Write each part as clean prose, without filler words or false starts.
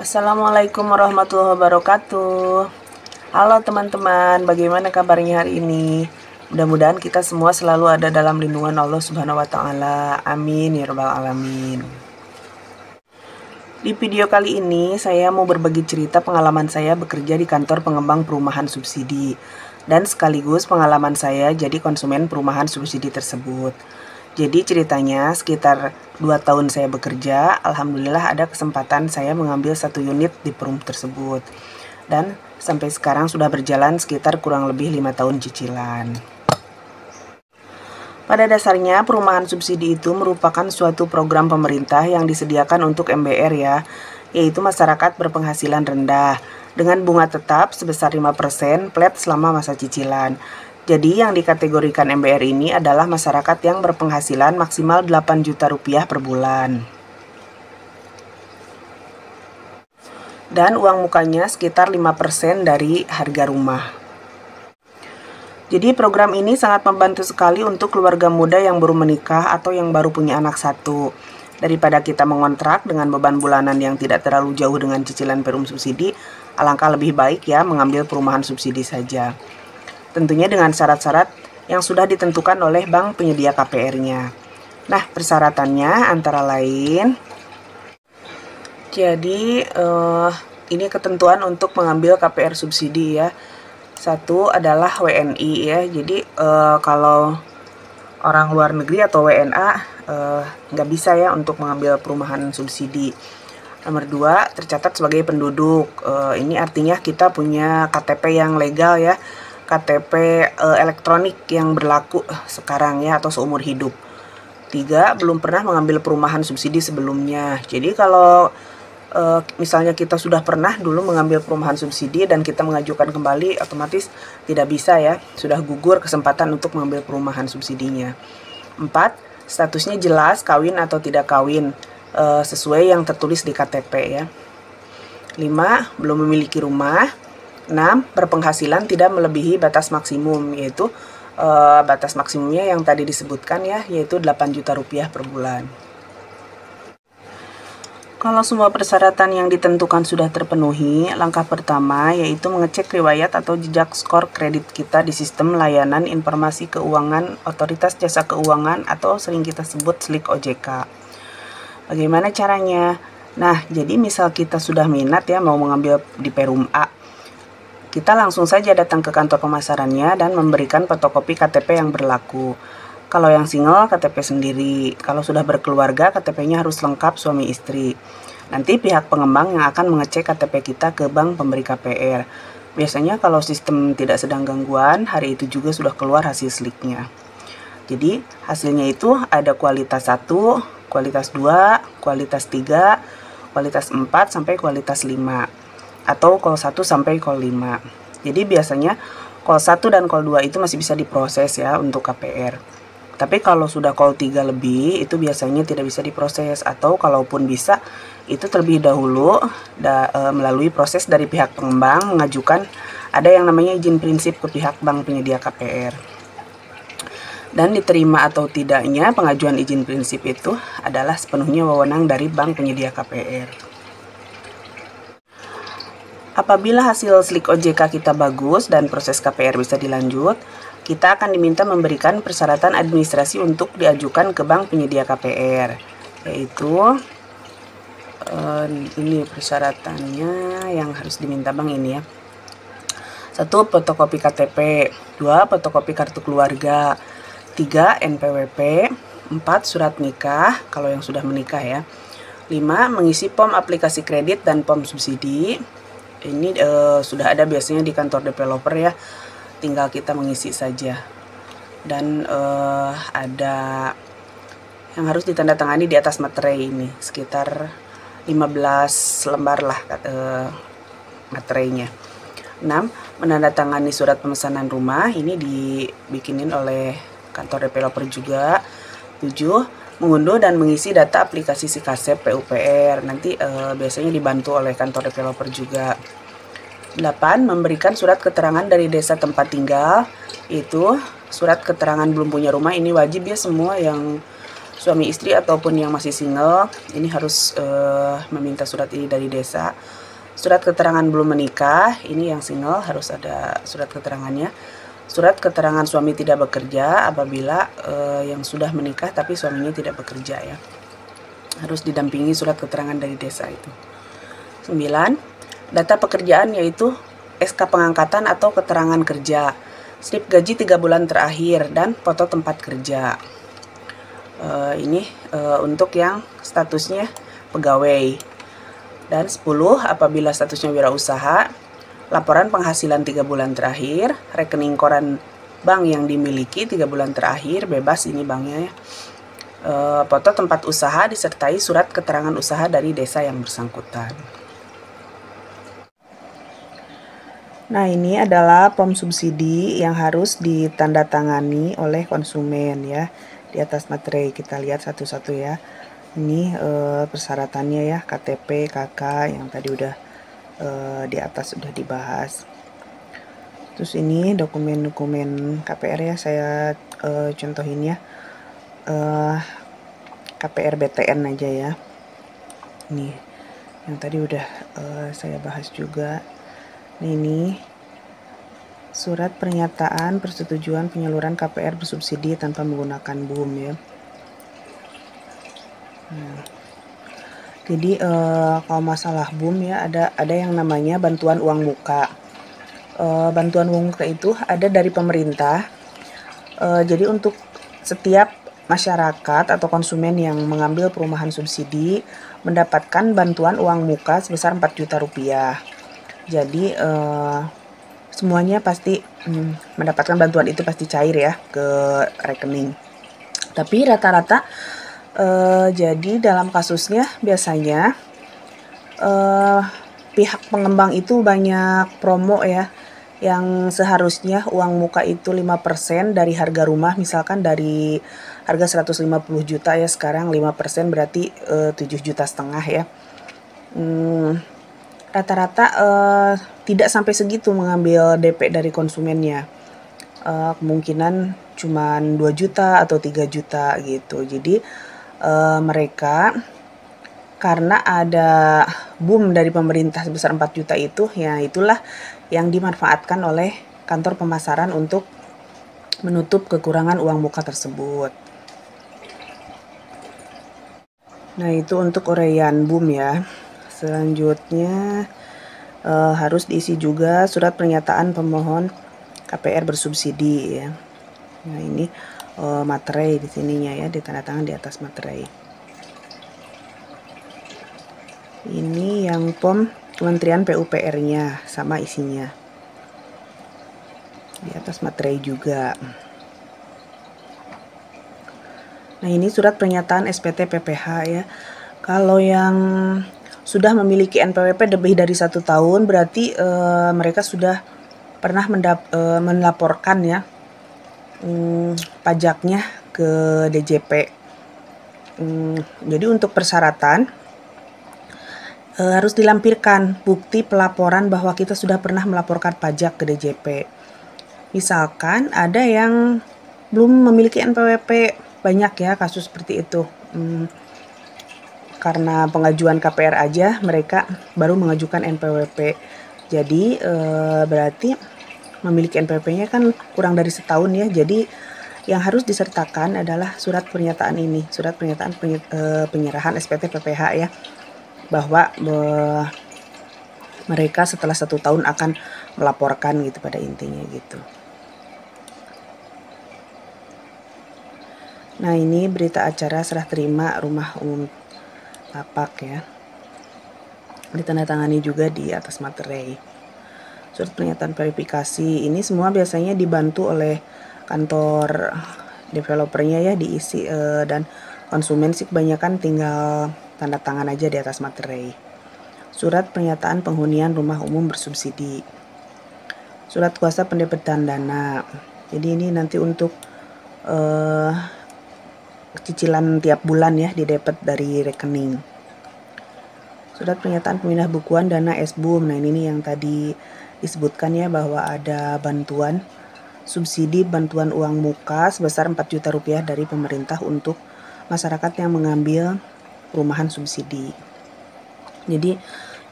Assalamualaikum warahmatullahi wabarakatuh. Halo teman-teman, bagaimana kabarnya hari ini? Mudah-mudahan kita semua selalu ada dalam lindungan Allah Subhanahu wa Ta'ala. Amin ya Rabbal 'Alamin. Di video kali ini, saya mau berbagi cerita pengalaman saya bekerja di kantor pengembang perumahan subsidi, dan sekaligus pengalaman saya jadi konsumen perumahan subsidi tersebut. Jadi ceritanya sekitar 2 tahun saya bekerja, alhamdulillah ada kesempatan saya mengambil satu unit di perum tersebut. Dan sampai sekarang sudah berjalan sekitar kurang lebih 5 tahun cicilan. Pada dasarnya perumahan subsidi itu merupakan suatu program pemerintah yang disediakan untuk MBR ya, yaitu masyarakat berpenghasilan rendah, dengan bunga tetap sebesar 5% flat selama masa cicilan. Jadi yang dikategorikan MBR ini adalah masyarakat yang berpenghasilan maksimal 8 juta rupiah per bulan. Dan uang mukanya sekitar 5% dari harga rumah. Jadi program ini sangat membantu sekali untuk keluarga muda yang baru menikah atau yang baru punya anak satu. Daripada kita mengontrak dengan beban bulanan yang tidak terlalu jauh dengan cicilan perum subsidi, alangkah lebih baik ya mengambil perumahan subsidi saja. Tentunya dengan syarat-syarat yang sudah ditentukan oleh bank penyedia KPR-nya. Nah, persyaratannya antara lain, jadi ini ketentuan untuk mengambil KPR subsidi ya. Satu adalah WNI ya, jadi kalau orang luar negeri atau WNA nggak bisa ya untuk mengambil perumahan subsidi. Nomor 2, tercatat sebagai penduduk. Ini artinya kita punya KTP yang legal ya, KTP elektronik yang berlaku sekarang ya atau seumur hidup. 3, belum pernah mengambil perumahan subsidi sebelumnya. Jadi kalau misalnya kita sudah pernah dulu mengambil perumahan subsidi dan kita mengajukan kembali, otomatis tidak bisa ya, sudah gugur kesempatan untuk mengambil perumahan subsidinya. 4, statusnya jelas kawin atau tidak kawin sesuai yang tertulis di KTP ya. 5, belum memiliki rumah. 6, berpenghasilan tidak melebihi batas maksimum, yaitu batas maksimumnya yang tadi disebutkan ya, yaitu 8 juta rupiah per bulan. Kalau semua persyaratan yang ditentukan sudah terpenuhi, langkah pertama yaitu mengecek riwayat atau jejak skor kredit kita di sistem layanan informasi keuangan Otoritas Jasa Keuangan atau sering kita sebut SLIK OJK. Bagaimana caranya? Nah, jadi misal kita sudah minat ya mau mengambil di Perum A, kita langsung saja datang ke kantor pemasarannya dan memberikan fotokopi KTP yang berlaku. Kalau yang single, KTP sendiri. Kalau sudah berkeluarga, KTP-nya harus lengkap suami istri. Nanti pihak pengembang yang akan mengecek KTP kita ke bank pemberi KPR. Biasanya kalau sistem tidak sedang gangguan, hari itu juga sudah keluar hasil SLIK-nya. Jadi hasilnya itu ada kualitas 1, kualitas 2, kualitas 3, kualitas 4, sampai kualitas 5. Atau call 1 sampai call 5. Jadi biasanya call 1 dan call 2 itu masih bisa diproses ya untuk KPR. Tapi kalau sudah call 3 lebih itu biasanya tidak bisa diproses, atau kalaupun bisa itu terlebih dahulu melalui proses dari pihak pengembang mengajukan ada yang namanya izin prinsip ke pihak bank penyedia KPR. Dan diterima atau tidaknya pengajuan izin prinsip itu adalah sepenuhnya wewenang dari bank penyedia KPR. Apabila hasil SLIK OJK kita bagus dan proses KPR bisa dilanjut, kita akan diminta memberikan persyaratan administrasi untuk diajukan ke bank penyedia KPR, yaitu ini persyaratannya yang harus diminta bank ini ya. 1, fotokopi KTP. 2, fotokopi kartu keluarga. 3, NPWP. 4, surat nikah kalau yang sudah menikah ya. 5, mengisi POM aplikasi kredit dan POM subsidi. Ini sudah ada biasanya di kantor developer ya, tinggal kita mengisi saja. Dan ada yang harus ditandatangani di atas materai ini, sekitar 15 lembar lah materainya. 6, menandatangani surat pemesanan rumah, ini dibikinin oleh kantor developer juga. 7, mengunduh dan mengisi data aplikasi SIKASEP PUPR, nanti biasanya dibantu oleh kantor developer juga. 8, memberikan surat keterangan dari desa tempat tinggal, itu surat keterangan belum punya rumah, ini wajib ya semua yang suami istri ataupun yang masih single, ini harus meminta surat ini dari desa. Surat keterangan belum menikah, ini yang single harus ada surat keterangannya. Surat keterangan suami tidak bekerja apabila yang sudah menikah tapi suaminya tidak bekerja ya. Harus didampingi surat keterangan dari desa itu. 9. Data pekerjaan yaitu SK pengangkatan atau keterangan kerja, slip gaji 3 bulan terakhir, dan foto tempat kerja. Ini untuk yang statusnya pegawai. Dan 10, apabila statusnya wirausaha, laporan penghasilan 3 bulan terakhir, rekening koran bank yang dimiliki 3 bulan terakhir, bebas ini banknya ya. Foto tempat usaha disertai surat keterangan usaha dari desa yang bersangkutan. Nah, ini adalah POM subsidi yang harus ditandatangani oleh konsumen ya. Di atas materai kita lihat satu-satu ya. Ini persyaratannya ya, KTP, KK yang tadi udah di atas sudah dibahas. Terus ini dokumen-dokumen KPR ya, saya contohin ya. KPR BTN aja ya. Nih, yang tadi udah saya bahas juga. Ini surat pernyataan persetujuan penyaluran KPR bersubsidi tanpa menggunakan BUM ya. Jadi kalau masalah BUM ya ada yang namanya bantuan uang muka. Bantuan uang muka itu ada dari pemerintah. Jadi untuk setiap masyarakat atau konsumen yang mengambil perumahan subsidi mendapatkan bantuan uang muka sebesar 4 juta rupiah. Jadi semuanya pasti mendapatkan bantuan itu pasti cair ya ke rekening. Tapi rata-rata jadi dalam kasusnya biasanya pihak pengembang itu banyak promo ya, yang seharusnya uang muka itu 5% dari harga rumah, misalkan dari harga 150 juta ya, sekarang 5% berarti 7,5 juta ya. Rata-rata tidak sampai segitu mengambil DP dari konsumennya. Kemungkinan cuma 2 juta atau 3 juta gitu. Jadi mereka karena ada BUM dari pemerintah sebesar 4 juta itu, ya itulah yang dimanfaatkan oleh kantor pemasaran untuk menutup kekurangan uang muka tersebut. Nah, itu untuk uraian BUM ya. Selanjutnya harus diisi juga surat pernyataan pemohon KPR bersubsidi ya. Nah, ini materai di sininya ya, ditandatangan di atas materai. Ini yang POM Kementerian PUPR-nya sama isinya. Di atas materai juga. Nah, ini surat pernyataan SPT PPH ya. Kalau yang sudah memiliki NPWP lebih dari 1 tahun berarti mereka sudah pernah melaporkan ya pajaknya ke DJP. Jadi untuk persyaratan harus dilampirkan bukti pelaporan bahwa kita sudah pernah melaporkan pajak ke DJP. Misalkan ada yang belum memiliki NPWP, banyak ya kasus seperti itu. Karena pengajuan KPR aja mereka baru mengajukan NPWP. Jadi berarti memiliki NPWP-nya kan kurang dari setahun ya. Jadi yang harus disertakan adalah surat pernyataan ini, surat pernyataan penyerahan SPT PPH ya, bahwa mereka setelah 1 tahun akan melaporkan gitu pada intinya gitu. Nah, ini berita acara serah terima rumah umum tapak ya, ditandatangani juga di atas materai. Surat pernyataan verifikasi ini semua biasanya dibantu oleh kantor developernya ya, diisi dan konsumen sih kebanyakan tinggal tanda tangan aja di atas materai. Surat pernyataan penghunian rumah umum bersubsidi, surat kuasa pendebetan dana. Jadi ini nanti untuk cicilan tiap bulan ya, didebet dari rekening. Surat pernyataan pemindah bukuan dana SBUM. Nah, ini yang tadi disebutkan ya, bahwa ada bantuan subsidi bantuan uang muka sebesar 4 juta rupiah dari pemerintah untuk masyarakat yang mengambil perumahan subsidi. Jadi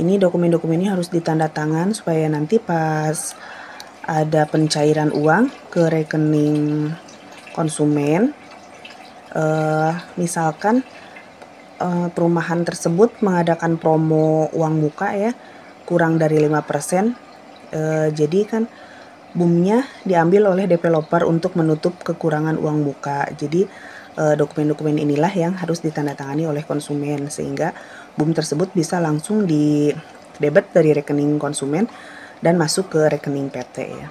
ini dokumen-dokumen ini harus ditandatangan supaya nanti pas ada pencairan uang ke rekening konsumen, misalkan perumahan tersebut mengadakan promo uang muka ya, kurang dari 5%, jadi kan BUM-nya diambil oleh developer untuk menutup kekurangan uang muka. Jadi dokumen-dokumen inilah yang harus ditandatangani oleh konsumen sehingga BUM tersebut bisa langsung di debit dari rekening konsumen dan masuk ke rekening PT ya.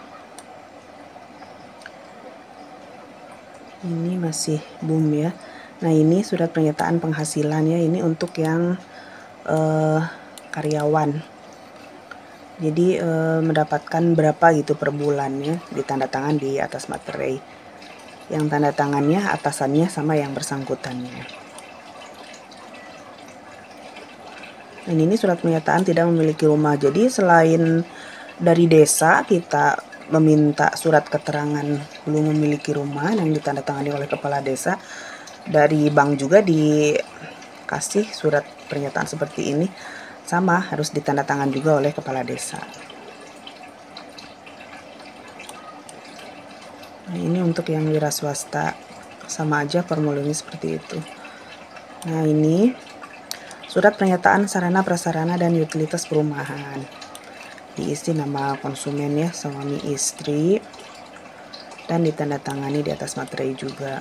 Ini masih BUM ya. Nah ini surat pernyataan penghasilan ya, ini untuk yang karyawan. Jadi mendapatkan berapa gitu per bulannya, ditandatangan di atas materai. Yang tanda tangannya atasannya sama yang bersangkutannya. Dan ini surat pernyataan tidak memiliki rumah. Jadi selain dari desa kita meminta surat keterangan belum memiliki rumah yang ditandatangani oleh kepala desa, dari bank juga dikasih surat pernyataan seperti ini, sama harus ditandatangan juga oleh kepala desa. Nah, ini untuk yang wira swasta sama aja formulirnya seperti itu. Nah ini surat pernyataan sarana prasarana dan utilitas perumahan, diisi nama konsumen ya, suami istri, dan ditandatangani di atas materai juga.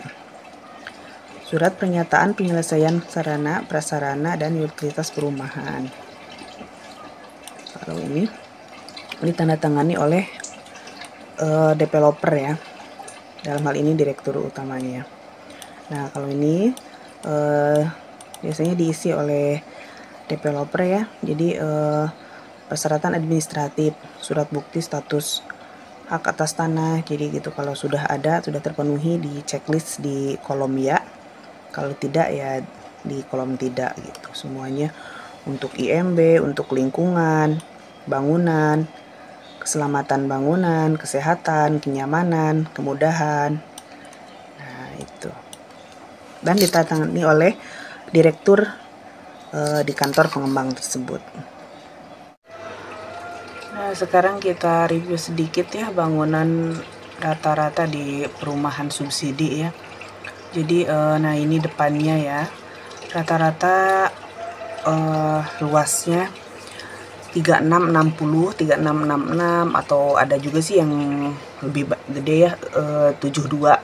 Surat pernyataan penyelesaian sarana prasarana dan utilitas perumahan. Kalau ini ditandatangani oleh developer ya, dalam hal ini direktur utamanya. Nah kalau ini biasanya diisi oleh developer ya. Jadi persyaratan administratif, surat bukti status hak atas tanah, jadi gitu. Kalau sudah ada, sudah terpenuhi, di checklist di kolom ya. Kalau tidak ya di kolom tidak gitu. Semuanya untuk IMB, untuk lingkungan, bangunan, keselamatan bangunan, kesehatan, kenyamanan, kemudahan. Nah itu. Dan ditandatangani oleh direktur di kantor pengembang tersebut. Nah sekarang kita review sedikit ya bangunan rata-rata di perumahan subsidi ya. Jadi nah ini depannya ya, rata-rata luasnya 3660, 3666, atau ada juga sih yang lebih gede ya, 72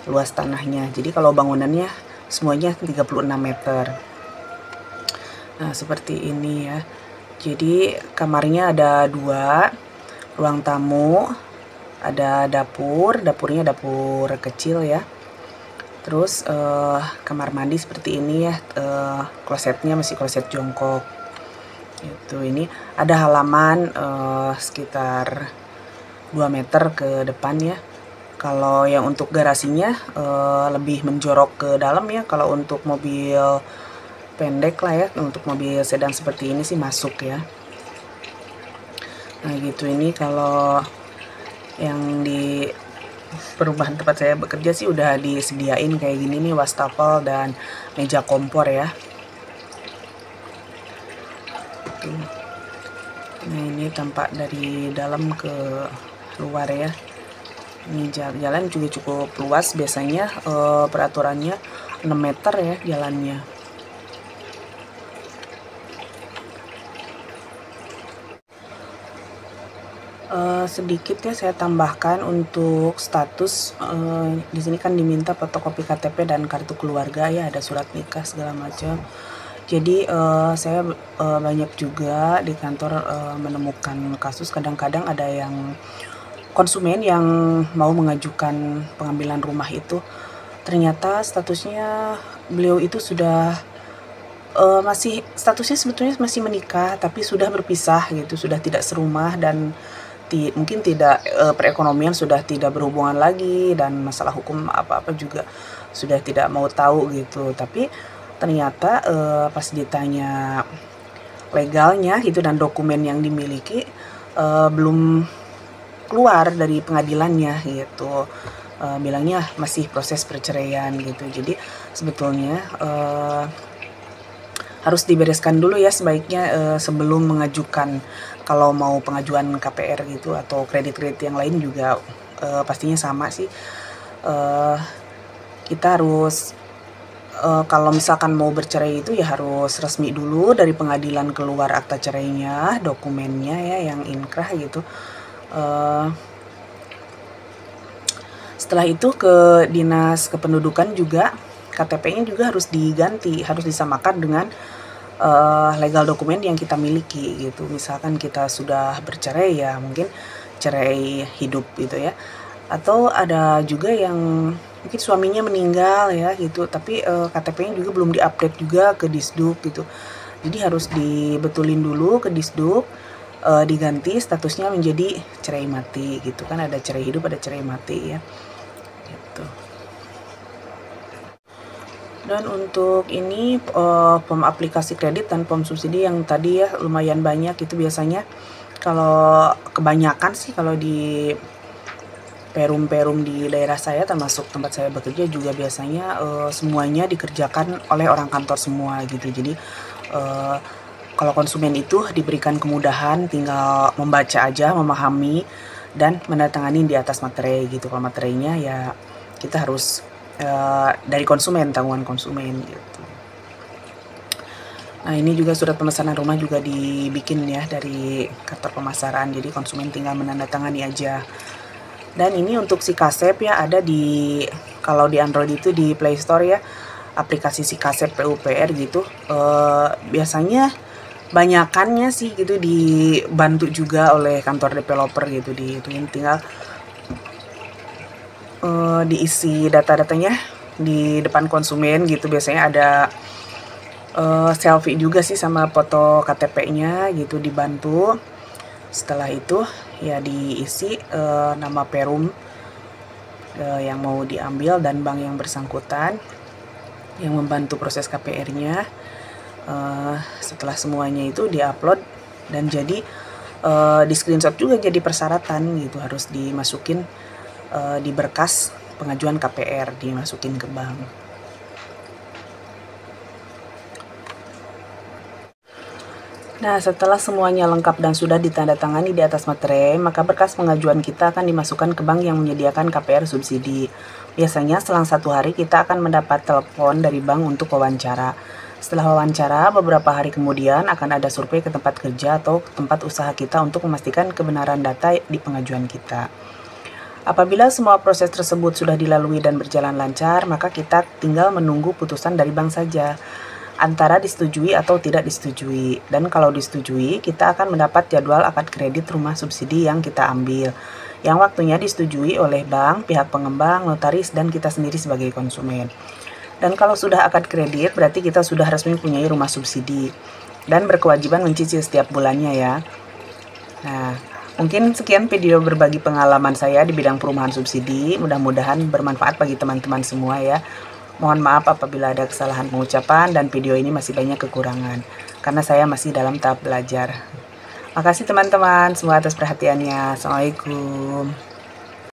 luas tanahnya. Jadi kalau bangunannya semuanya 36 meter. Nah seperti ini ya. Jadi kamarnya ada 2, ruang tamu, ada dapur, dapurnya dapur kecil ya. Terus kamar mandi seperti ini ya, klosetnya masih kloset jongkok. Itu ini ada halaman sekitar 2 meter ke depan ya. Kalau yang untuk garasinya lebih menjorok ke dalam ya. Kalau untuk mobil pendek lah ya, untuk mobil sedan seperti ini sih masuk ya. Nah gitu, ini kalau yang di perumahan tempat saya bekerja sih udah disediain kayak gini nih, wastafel dan meja kompor ya. Nah ini tampak dari dalam ke luar ya. Ini jalan juga cukup luas, biasanya peraturannya 6 meter ya jalannya. Sedikit ya saya tambahkan untuk status, di sini kan diminta fotokopi KTP dan kartu keluarga ya, ada surat nikah segala macam. Jadi saya banyak juga di kantor menemukan kasus, kadang-kadang ada yang konsumen yang mau mengajukan pengambilan rumah itu, ternyata statusnya beliau itu sudah masih statusnya sebetulnya masih menikah, tapi sudah berpisah gitu, sudah tidak serumah, dan mungkin tidak perekonomian sudah tidak berhubungan lagi, dan masalah hukum apa-apa juga sudah tidak mau tahu gitu. Tapi ternyata pas ditanya legalnya gitu dan dokumen yang dimiliki belum keluar dari pengadilannya gitu. bilangnya masih proses perceraian gitu. Jadi sebetulnya harus dibereskan dulu ya sebaiknya sebelum mengajukan, kalau mau pengajuan KPR gitu atau kredit-kredit yang lain juga pastinya sama sih. Kita harus kalau misalkan mau bercerai itu ya harus resmi dulu dari pengadilan, keluar akta cerainya, dokumennya ya yang inkrah gitu. Setelah itu ke dinas kependudukan juga, KTP-nya juga harus diganti, harus disamakan dengan legal dokumen yang kita miliki gitu. Misalkan kita sudah bercerai ya mungkin cerai hidup gitu ya, atau ada juga yang mungkin suaminya meninggal ya gitu, tapi KTP-nya juga belum diupdate juga ke Disduk gitu. Jadi harus dibetulin dulu ke Disduk, diganti statusnya menjadi cerai mati gitu kan, ada cerai hidup ada cerai mati ya gitu. Dan untuk ini pom aplikasi kredit dan pom subsidi yang tadi ya lumayan banyak, itu biasanya kalau kebanyakan sih kalau di perum-perum di daerah saya termasuk tempat saya bekerja juga biasanya semuanya dikerjakan oleh orang kantor semua gitu. Jadi kalau konsumen itu diberikan kemudahan, tinggal membaca aja, memahami dan menandatangani di atas materai gitu. Kalau materainya ya kita harus dari konsumen, tanggungan konsumen gitu. Nah ini juga surat pemesanan rumah juga dibikin ya dari kantor pemasaran, jadi konsumen tinggal menandatangani aja. Dan ini untuk si Kasep ya, ada di, kalau di Android itu di Play Store ya, aplikasi si Kasep PUPR gitu. Biasanya banyakannya sih gitu dibantu juga oleh kantor developer gitu, tinggal diisi data-datanya di depan konsumen gitu. Biasanya ada selfie juga sih sama foto KTP-nya gitu, dibantu. Setelah itu ya diisi nama perum yang mau diambil dan bank yang bersangkutan yang membantu proses KPR-nya. Setelah semuanya itu diupload dan jadi di screenshot juga jadi persyaratan gitu, harus dimasukin di berkas pengajuan KPR, dimasukin ke bank. Nah, setelah semuanya lengkap dan sudah ditandatangani di atas materai, maka berkas pengajuan kita akan dimasukkan ke bank yang menyediakan KPR subsidi. Biasanya selang 1 hari kita akan mendapat telepon dari bank untuk wawancara. Setelah wawancara, beberapa hari kemudian akan ada survei ke tempat kerja atau tempat usaha kita untuk memastikan kebenaran data di pengajuan kita. Apabila semua proses tersebut sudah dilalui dan berjalan lancar, maka kita tinggal menunggu putusan dari bank saja, antara disetujui atau tidak disetujui. Dan kalau disetujui, kita akan mendapat jadwal akad kredit rumah subsidi yang kita ambil, yang waktunya disetujui oleh bank, pihak pengembang, notaris, dan kita sendiri sebagai konsumen. Dan kalau sudah akad kredit, berarti kita sudah resmi mempunyai rumah subsidi dan berkewajiban mencicil setiap bulannya ya. Nah, mungkin sekian video berbagi pengalaman saya di bidang perumahan subsidi. Mudah-mudahan bermanfaat bagi teman-teman semua ya. Mohon maaf apabila ada kesalahan pengucapan dan video ini masih banyak kekurangan, karena saya masih dalam tahap belajar. Makasih teman-teman semua atas perhatiannya. Assalamualaikum.